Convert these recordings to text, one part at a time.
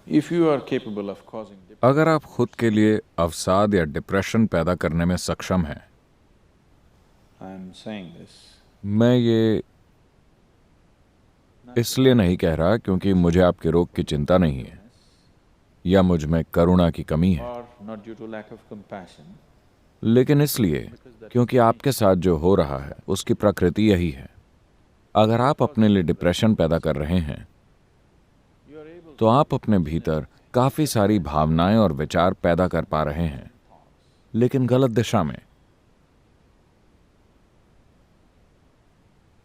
If you are capable of causing अगर आप खुद के लिए अवसाद या डिप्रेशन पैदा करने में सक्षम हैं, I am saying this मैं ये इसलिए नहीं कह रहा क्योंकि मुझे आपके रोग की चिंता नहीं है या मुझ में करुणा की कमी है, or not due to lack of compassion, लेकिन इसलिए क्योंकि आपके साथ जो हो रहा है उसकी प्रकृति यही है। अगर आप अपने लिए डिप्रेशन पैदा कर रहे हैं तो आप अपने भीतर काफी सारी भावनाएं और विचार पैदा कर पा रहे हैं, लेकिन गलत दिशा में।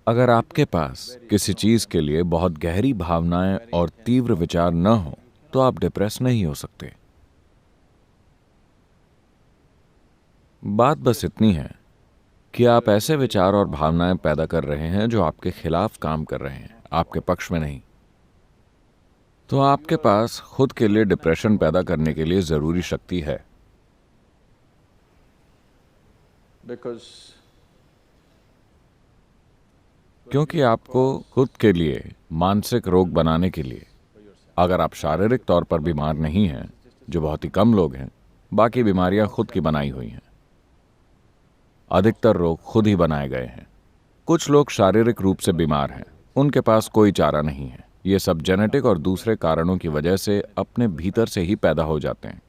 अगर आपके पास किसी चीज के लिए बहुत गहरी भावनाएं और तीव्र विचार न हो तो आप डिप्रेस नहीं हो सकते। बात बस इतनी है कि आप ऐसे विचार और भावनाएं पैदा कर रहे हैं जो आपके खिलाफ काम कर रहे हैं, आपके पक्ष में नहीं। तो आपके पास खुद के लिए डिप्रेशन पैदा करने के लिए जरूरी शक्ति है, because क्योंकि आपको खुद के लिए मानसिक रोग बनाने के लिए, अगर आप शारीरिक तौर पर बीमार नहीं हैं, जो बहुत ही कम लोग हैं, बाकी बीमारियां खुद की बनाई हुई हैं। अधिकतर रोग खुद ही बनाए गए हैं। कुछ लोग शारीरिक रूप से बीमार हैं, उनके पास कोई चारा नहीं है। ये सब जेनेटिक और दूसरे कारणों की वजह से अपने भीतर से ही पैदा हो जाते हैं।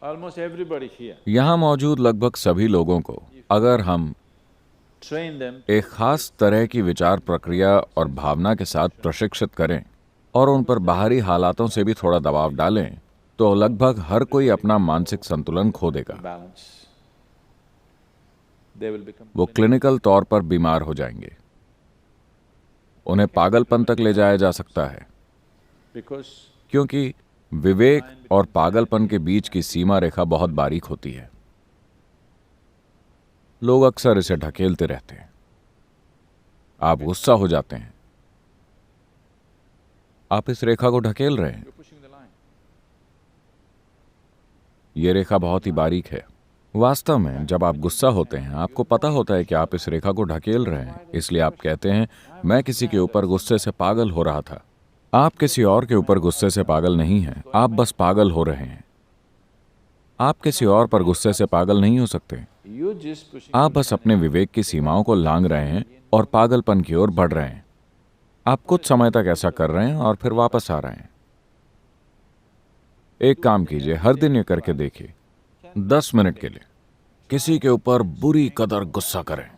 almost everybody here, यहां मौजूद लगभग सभी लोगों को अगर हम train them एक खास तरह की विचार प्रक्रिया और भावना के साथ प्रशिक्षित करें और उन पर बाहरी हालातों से भी थोड़ा दबाव डालें, तो लगभग हर कोई अपना मानसिक संतुलन खो देगा। balance. They will become वो क्लिनिकल तौर पर बीमार हो जाएंगे। उन्हें पागलपन तक ले जाया जा सकता है, because क्योंकि विवेक और पागलपन के बीच की सीमा रेखा बहुत बारीक होती है। लोग अक्सर इसे ढकेलते रहते हैं। आप गुस्सा हो जाते हैं, आप इस रेखा को ढकेल रहे हैं। you're pushing the line. यह रेखा बहुत ही बारीक है। वास्तव में जब आप गुस्सा होते हैं, आपको पता होता है कि आप इस रेखा को ढकेल रहे हैं, इसलिए आप कहते हैं, मैं किसी के ऊपर गुस्से से पागल हो रहा था। आप किसी और के ऊपर गुस्से से पागल नहीं हैं, आप बस पागल हो रहे हैं। आप किसी और पर गुस्से से पागल नहीं हो सकते। You're just pushing आप बस अपने विवेक की सीमाओं को लांघ रहे हैं और पागलपन की ओर बढ़ रहे हैं। आप कुछ समय तक ऐसा कर रहे हैं और फिर वापस आ रहे हैं। एक काम कीजिए, हर दिन ये करके देखिए, 10 मिनट के लिए किसी के ऊपर बुरी कदर गुस्सा करें।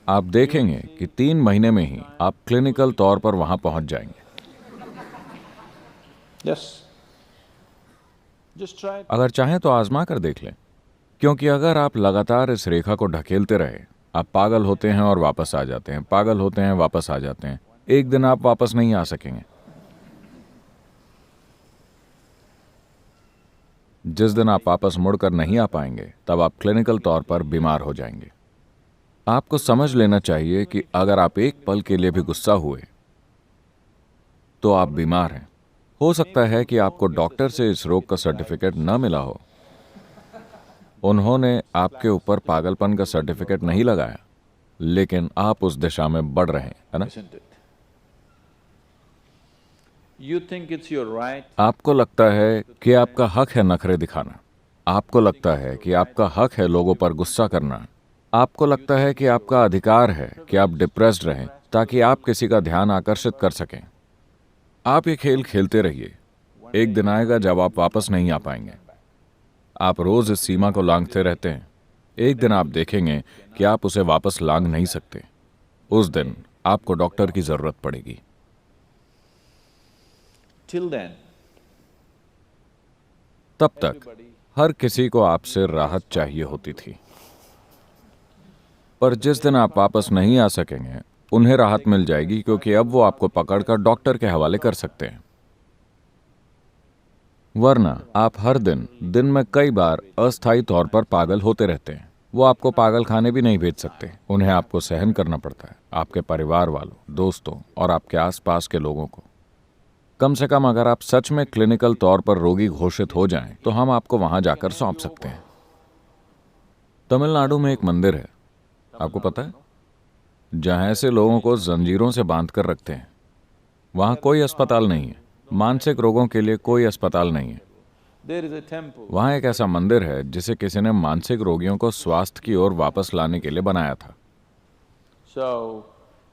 आप देखेंगे कि 3 महीने में ही आप क्लिनिकल तौर पर वहां पहुंच जाएंगे। Yes. Just try it. अगर चाहें तो आजमा कर देख लें, क्योंकि अगर आप लगातार इस रेखा को ढकेलते रहे, आप पागल होते हैं और वापस आ जाते हैं, पागल होते हैं, वापस आ जाते हैं। एक दिन आप वापस नहीं आ सकेंगे। जिस दिन आप वापस मुड़कर नहीं आ पाएंगे, तब आप क्लिनिकल तौर पर बीमार हो जाएंगे। आपको समझ लेना चाहिए कि अगर आप एक पल के लिए भी गुस्सा हुए तो आप बीमार हैं। हो सकता है कि आपको डॉक्टर से इस रोग का सर्टिफिकेट न मिला हो, उन्होंने आपके ऊपर पागलपन का सर्टिफिकेट नहीं लगाया, लेकिन आप उस दिशा में बढ़ रहे हैं, है ना? Isn't it? You think it's your right, आपको लगता है कि आपका हक है नखरे दिखाना, आपको लगता है कि आपका हक है लोगों पर गुस्सा करना, आपको लगता है कि आपका अधिकार है कि आप डिप्रेस्ड रहें ताकि आप किसी का ध्यान आकर्षित कर सकें। आप ये खेल खेलते रहिए। एक दिन आएगा जब आप वापस नहीं आ पाएंगे। आप रोज इस सीमा को लांघते रहते हैं। एक दिन आप देखेंगे कि आप उसे वापस लांघ नहीं सकते। उस दिन आपको डॉक्टर की जरूरत पड़ेगी। till then, तब तक हर किसी को आपसे राहत चाहिए होती थी, पर जिस दिन आप वापस नहीं आ सकेंगे, उन्हें राहत मिल जाएगी, क्योंकि अब वो आपको पकड़कर डॉक्टर के हवाले कर सकते हैं। वरना आप हर दिन में कई बार अस्थायी तौर पर पागल होते रहते हैं। वो आपको पागल खाने भी नहीं भेज सकते, उन्हें आपको सहन करना पड़ता है, आपके परिवार वालों, दोस्तों और आपके आसपास के लोगों को। कम से कम अगर आप सच में क्लिनिकल तौर पर रोगी घोषित हो जाएं, तो हम आपको वहां जाकर सौंप सकते हैं। तमिलनाडु में एक मंदिर है, आपको पता है? जहां ऐसे लोगों को जंजीरों से बांध कर रखते हैं। वहां कोई अस्पताल नहीं है, मानसिक रोगों के लिए कोई अस्पताल नहीं है। There is a temple. वहां एक ऐसा मंदिर है जिसे किसी ने मानसिक रोगियों को स्वास्थ्य की ओर वापस लाने के लिए बनाया था। So,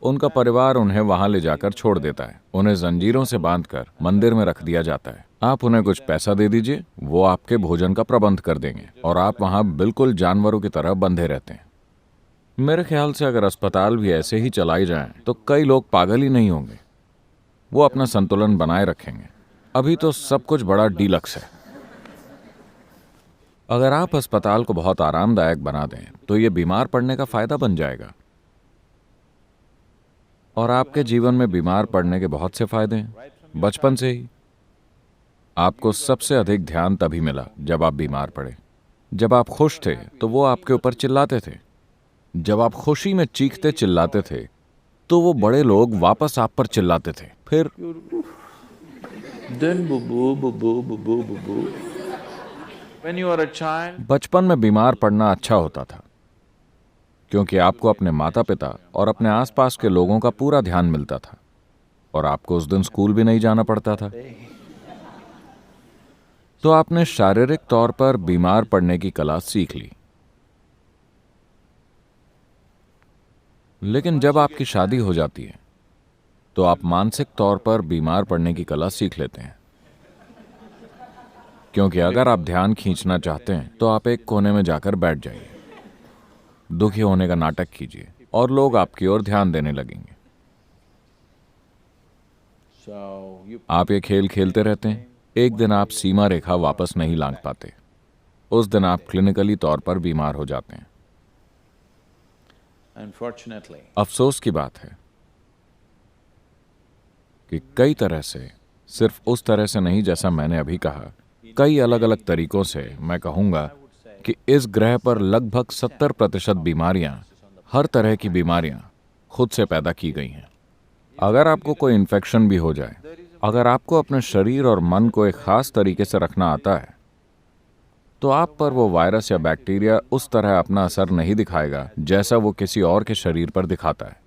उनका परिवार उन्हें वहां ले जाकर छोड़ देता है। उन्हें जंजीरों से बांधकर मंदिर में रख दिया जाता है। आप उन्हें कुछ पैसा दे दीजिए, वो आपके भोजन का प्रबंध कर देंगे और आप वहां बिल्कुल जानवरों की तरह बंधे रहते हैं। मेरे ख्याल से अगर अस्पताल भी ऐसे ही चलाई जाएं, तो कई लोग पागल ही नहीं होंगे। वो अपना संतुलन बनाए रखेंगे। अभी तो सब कुछ बड़ा डीलक्स है। अगर आप अस्पताल को बहुत आरामदायक बना दें, तो ये बीमार पड़ने का फायदा बन जाएगा। और आपके जीवन में बीमार पड़ने के बहुत से फायदे हैं। बचपन से ही आपको सबसे अधिक ध्यान तभी मिला जब आप बीमार पड़े। जब आप खुश थे तो वो आपके ऊपर चिल्लाते थे। जब आप खुशी में चीखते चिल्लाते थे तो वो बड़े लोग वापस आप पर चिल्लाते थे। फिर then boo boo boo boo boo boo boo boo. When you are a child, बचपन में बीमार पड़ना अच्छा होता था, क्योंकि आपको अपने माता पिता और अपने आसपास के लोगों का पूरा ध्यान मिलता था और आपको उस दिन स्कूल भी नहीं जाना पड़ता था। तो आपने शारीरिक तौर पर बीमार पड़ने की कला सीख ली। लेकिन जब आपकी शादी हो जाती है तो आप मानसिक तौर पर बीमार पड़ने की कला सीख लेते हैं। क्योंकि अगर आप ध्यान खींचना चाहते हैं तो आप एक कोने में जाकर बैठ जाइए, दुखी होने का नाटक कीजिए और लोग आपकी ओर ध्यान देने लगेंगे। so you आप ये खेल खेलते रहते हैं। एक दिन आप सीमा रेखा वापस नहीं लांघ पाते। उस दिन आप क्लिनिकली तौर पर बीमार हो जाते हैं। unfortunately, अफसोस की बात है कि कई तरह से, सिर्फ उस तरह से नहीं जैसा मैंने अभी कहा, कई अलग अलग तरीकों से मैं कहूंगा कि इस ग्रह पर लगभग 70% बीमारियां, हर तरह की बीमारियां खुद से पैदा की गई हैं। अगर आपको कोई इन्फेक्शन भी हो जाए, अगर आपको अपने शरीर और मन को एक खास तरीके से रखना आता है, तो आप पर वो वायरस या बैक्टीरिया उस तरह अपना असर नहीं दिखाएगा जैसा वो किसी और के शरीर पर दिखाता है।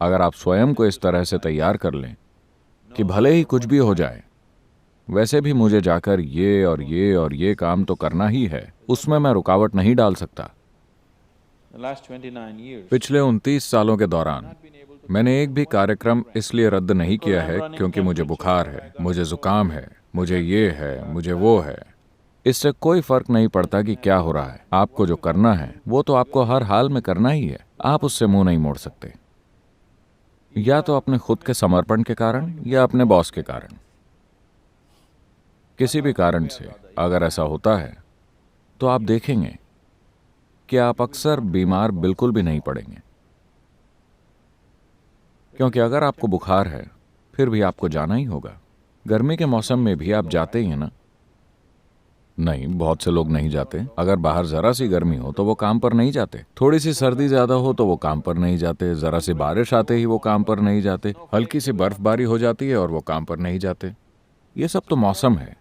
अगर आप स्वयं को इस तरह से तैयार कर लें कि भले ही कुछ भी हो जाए, वैसे भी मुझे जाकर ये और ये और ये काम तो करना ही है, उसमें मैं रुकावट नहीं डाल सकता। the last 29 years, पिछले 29 सालों के दौरान मैंने एक भी कार्यक्रम इसलिए रद्द नहीं किया है क्योंकि मुझे बुखार है, मुझे जुकाम है, मुझे ये है, मुझे वो है। इससे कोई फर्क नहीं पड़ता कि क्या हो रहा है। आपको जो करना है वो तो आपको हर हाल में करना ही है। आप उससे मुंह नहीं मोड़ सकते, या तो अपने खुद के समर्पण के कारण या अपने बॉस के कारण। किसी भी कारण से अगर ऐसा होता है तो आप देखेंगे कि आप अक्सर बीमार बिल्कुल भी नहीं पड़ेंगे। क्योंकि अगर आपको बुखार है फिर भी आपको जाना ही होगा। गर्मी के मौसम में भी आप जाते ही हैं ना? नहीं, बहुत से लोग नहीं जाते। अगर बाहर जरा सी गर्मी हो तो वो काम पर नहीं जाते, थोड़ी सी सर्दी ज्यादा हो तो वो काम पर नहीं जाते, जरा सी बारिश आते ही वो काम पर नहीं जाते, हल्की सी बर्फबारी हो जाती है और वो काम पर नहीं जाते। ये सब तो मौसम है।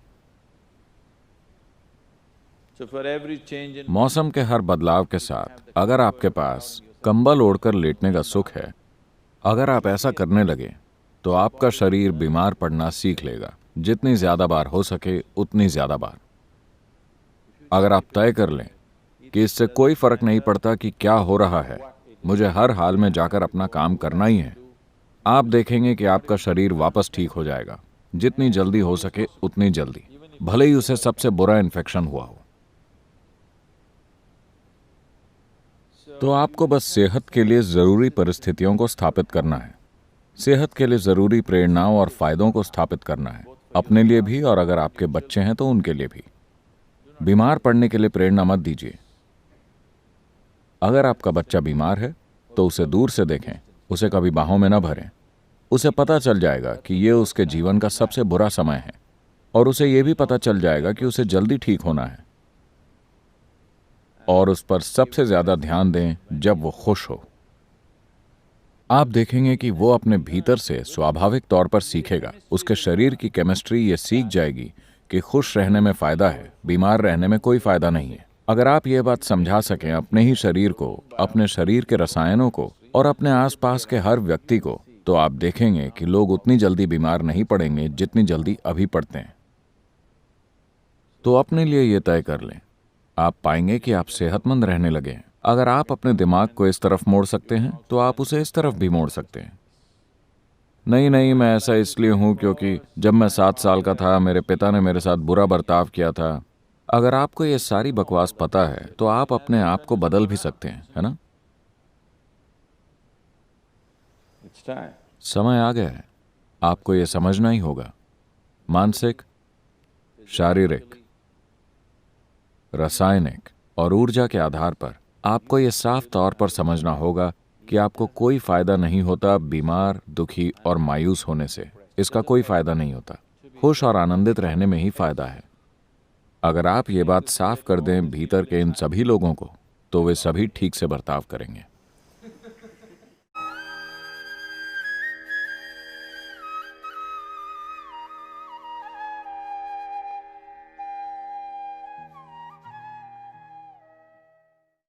so for every change in मौसम के हर बदलाव के साथ अगर आपके पास कंबल ओढ़कर लेटने का सुख है, अगर आप ऐसा करने लगे तो आपका शरीर बीमार पड़ना सीख लेगा। जितनी ज्यादा बार हो सके उतनी ज्यादा बार। अगर आप तय कर लें कि इससे कोई फर्क नहीं पड़ता कि क्या हो रहा है, मुझे हर हाल में जाकर अपना काम करना ही है, आप देखेंगे कि आपका शरीर वापस ठीक हो जाएगा। जितनी जल्दी हो सके उतनी जल्दी, भले ही उसे सबसे बुरा इन्फेक्शन हुआ हो। तो आपको बस सेहत के लिए जरूरी परिस्थितियों को स्थापित करना है, सेहत के लिए जरूरी प्रेरणाओं और फायदों को स्थापित करना है, अपने लिए भी और अगर आपके बच्चे हैं तो उनके लिए भी। बीमार पड़ने के लिए प्रेरणा मत दीजिए। अगर आपका बच्चा बीमार है तो उसे दूर से देखें, उसे कभी बाहों में न भरें। उसे पता चल जाएगा कि ये उसके जीवन का सबसे बुरा समय है और उसे ये भी पता चल जाएगा कि उसे जल्दी ठीक होना है। और उस पर सबसे ज्यादा ध्यान दें जब वो खुश हो। आप देखेंगे कि वो अपने भीतर से स्वाभाविक तौर पर सीखेगा। उसके शरीर की केमिस्ट्री ये सीख जाएगी कि खुश रहने में फायदा है, बीमार रहने में कोई फायदा नहीं है। अगर आप ये बात समझा सकें अपने ही शरीर को, अपने शरीर के रसायनों को, और अपने आसपास के हर व्यक्ति को, तो आप देखेंगे कि लोग उतनी जल्दी बीमार नहीं पड़ेंगे जितनी जल्दी अभी पड़ते हैं। तो अपने लिए ये तय कर लें, आप पाएंगे कि आप सेहतमंद रहने लगे हैं। अगर आप अपने दिमाग को इस तरफ मोड़ सकते हैं तो आप उसे इस तरफ भी मोड़ सकते हैं। नहीं, मैं ऐसा इसलिए हूं क्योंकि जब मैं 7 साल का था मेरे पिता ने मेरे साथ बुरा बर्ताव किया था। अगर आपको ये सारी बकवास पता है तो आप अपने आप को बदल भी सकते हैं, है ना? It's time. समय आ गया है, आपको ये समझना ही होगा। मानसिक, शारीरिक, रासायनिक और ऊर्जा के आधार पर आपको ये साफ तौर पर समझना होगा कि आपको कोई फायदा नहीं होता बीमार, दुखी और मायूस होने से। इसका कोई फायदा नहीं होता। खुश और आनंदित रहने में ही फायदा है। अगर आप ये बात साफ कर दें भीतर के इन सभी लोगों को, तो वे सभी ठीक से बर्ताव करेंगे।